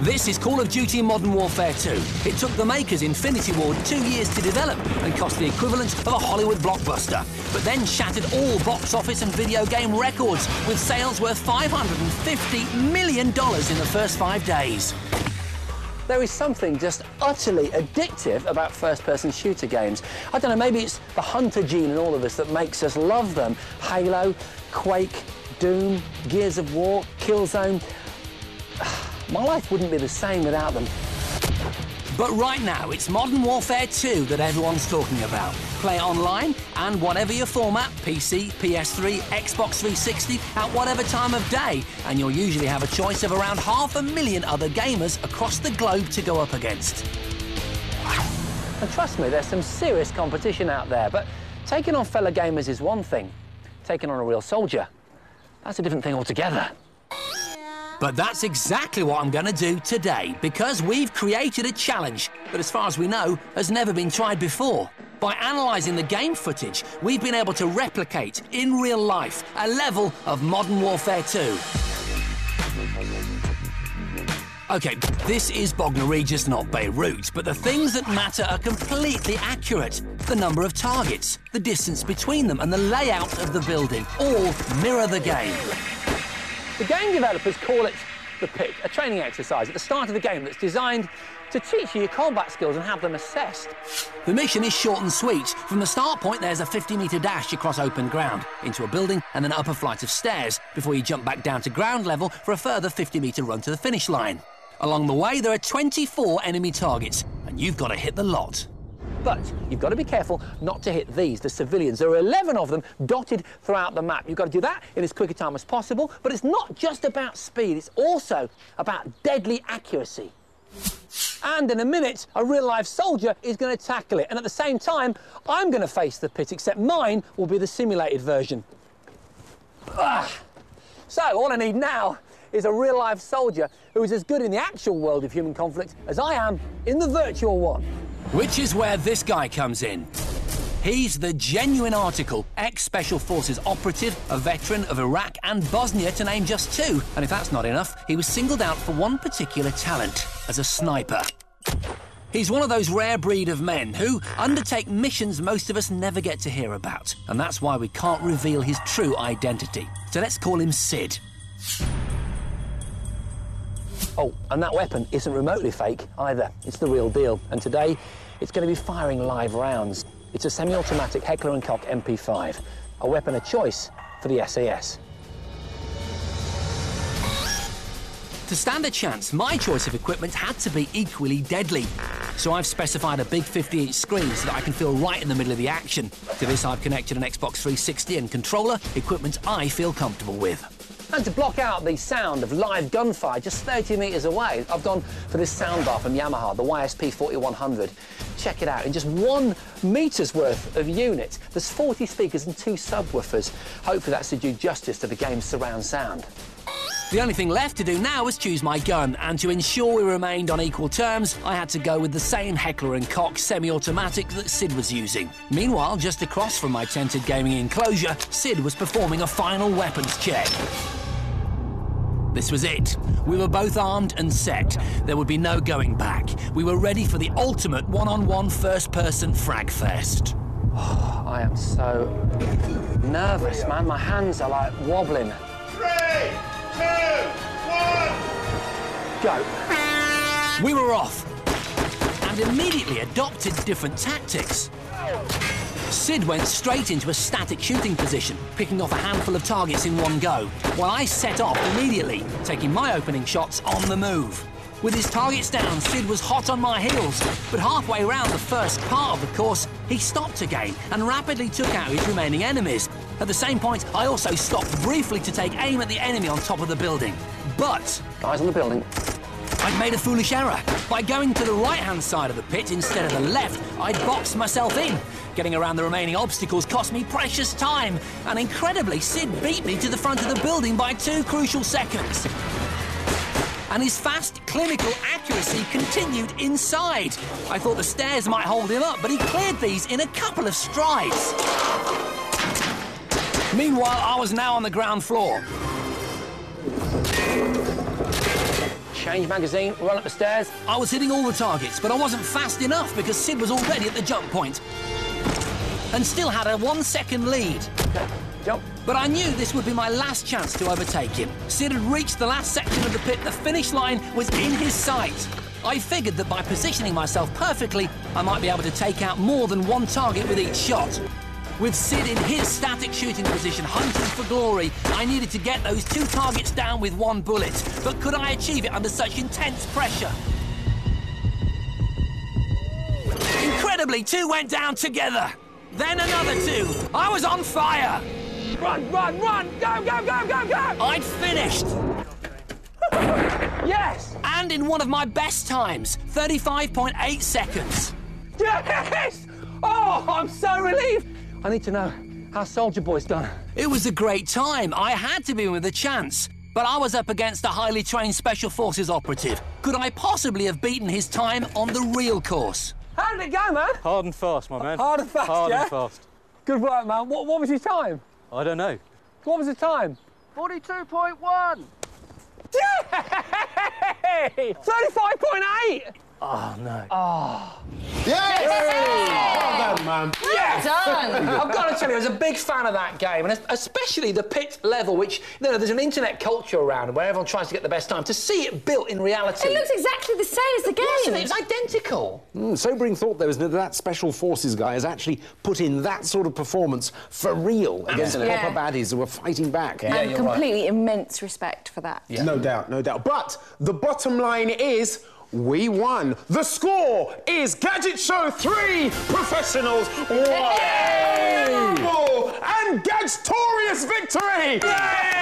This is Call of Duty Modern Warfare 2. It took the makers Infinity Ward 2 years to develop and cost the equivalent of a Hollywood blockbuster, but then shattered all box office and video game records with sales worth $550 million in the first 5 days. There is something just utterly addictive about first-person shooter games. I don't know, maybe it's the hunter gene in all of us that makes us love them. Halo, Quake, Doom, Gears of War, Killzone. My life wouldn't be the same without them. But right now, it's Modern Warfare 2 that everyone's talking about. Play it online and whatever your format, PC, PS3, Xbox 360, at whatever time of day, and you'll usually have a choice of around 500,000 other gamers across the globe to go up against. And trust me, there's some serious competition out there, but taking on fellow gamers is one thing. Taking on a real soldier, that's a different thing altogether. But that's exactly what I'm going to do today, because we've created a challenge that, as far as we know, has never been tried before. By analysing the game footage, we've been able to replicate, in real life, a level of Modern Warfare 2. OK, this is Bognor Regis, not Beirut, but the things that matter are completely accurate. The number of targets, the distance between them, and the layout of the building all mirror the game. The game developers call it the Pit, a training exercise at the start of the game that's designed to teach you your combat skills and have them assessed. The mission is short and sweet. From the start point, there's a 50-metre dash across open ground, into a building and then up a flight of stairs, before you jump back down to ground level for a further 50-metre run to the finish line. Along the way, there are 24 enemy targets, and you've got to hit the lot. But you've got to be careful not to hit these, the civilians. There are 11 of them dotted throughout the map. You've got to do that in as quick a time as possible. But it's not just about speed, it's also about deadly accuracy. And in a minute, a real-life soldier is going to tackle it. And at the same time, I'm going to face the Pit, except mine will be the simulated version. So all I need now is a real-life soldier who is as good in the actual world of human conflict as I am in the virtual one. Which is where this guy comes in. He's the genuine article, Ex Special Forces Operative, a veteran of Iraq and Bosnia, to name just two. And if that's not enough, he was singled out for one particular talent, as a sniper. He's one of those rare breed of men who undertake missions most of us never get to hear about. And that's why we can't reveal his true identity. So let's call him Sid. Oh, and that weapon isn't remotely fake either. It's the real deal. And today, it's going to be firing live rounds. It's a semi-automatic Heckler & Koch MP5, a weapon of choice for the SAS. To stand a chance, my choice of equipment had to be equally deadly. So I've specified a big 50-inch screen so that I can feel right in the middle of the action. To this, I've connected an Xbox 360 and controller, equipment I feel comfortable with. And to block out the sound of live gunfire just 30 metres away, I've gone for this soundbar from Yamaha, the YSP 4100. Check it out, in just 1 metre's worth of unit, there's 40 speakers and 2 subwoofers. Hopefully that's to do justice to the game's surround sound. The only thing left to do now was choose my gun, and to ensure we remained on equal terms, I had to go with the same Heckler & Koch semi-automatic that Sid was using. Meanwhile, just across from my tented gaming enclosure, Sid was performing a final weapons check. This was it. We were both armed and set. There would be no going back. We were ready for the ultimate one-on-one first-person frag fest. Oh, I am so nervous, man. My hands are like wobbling. 3, 2, 1... Go. We were off, and immediately adopted different tactics. Sid went straight into a static shooting position, picking off a handful of targets in one go, while I set off immediately, taking my opening shots on the move. With his targets down, Sid was hot on my heels, but halfway around the first part of the course, he stopped again and rapidly took out his remaining enemies. At the same point, I also stopped briefly to take aim at the enemy on top of the building. But... Eyes on the building. I'd made a foolish error. By going to the right-hand side of the pit instead of the left, I'd boxed myself in. Getting around the remaining obstacles cost me precious time, and incredibly, Sid beat me to the front of the building by 2 crucial seconds. And his fast, clinical accuracy continued inside. I thought the stairs might hold him up, but he cleared these in a couple of strides. Meanwhile, I was now on the ground floor. change magazine, run up the stairs. I was hitting all the targets, but I wasn't fast enough because Sid was already at the jump point and still had a 1 second lead. Okay, jump. But I knew this would be my last chance to overtake him. Sid had reached the last section of the pit. The finish line was in his sight. I figured that by positioning myself perfectly, I might be able to take out more than one target with each shot. With Sid in his static shooting position, hunting for glory, I needed to get those 2 targets down with 1 bullet. But could I achieve it under such intense pressure? Incredibly, 2 went down together. Then another 2. I was on fire. Run, run, run! Go, go, go, go, go! I'd finished. Yes! And in one of my best times, 35.8 seconds. Yes! Oh, I'm so relieved. I need to know how Soldier Boy's done. It was a great time. I had to be with a chance. But I was up against a highly trained Special Forces operative. Could I possibly have beaten his time on the real course? How did it go, man? Hard and fast, my man. Hard and fast, Hard yeah? and fast. Good work, man. What was his time? I don't know. What was the time? 42.1. Yay! 35.8! Oh, no. Oh. Yes! Well done, man. Yes! Done. I've got to tell you, I was a big fan of that game, and especially the pit level, which, you know, there's an internet culture around where everyone tries to get the best time. To see it built in reality... It looks exactly the same as the game. Wasn't it? It's identical. Sobering thought, though, isn't it, that Special Forces guy has actually put in that sort of performance for real against the proper baddies who were fighting back. And completely immense respect for that. Yeah. No doubt, no doubt. But the bottom line is, we won. The score is Gadget Show 3, Professionals 1. And Gadgetorious victory! Yay!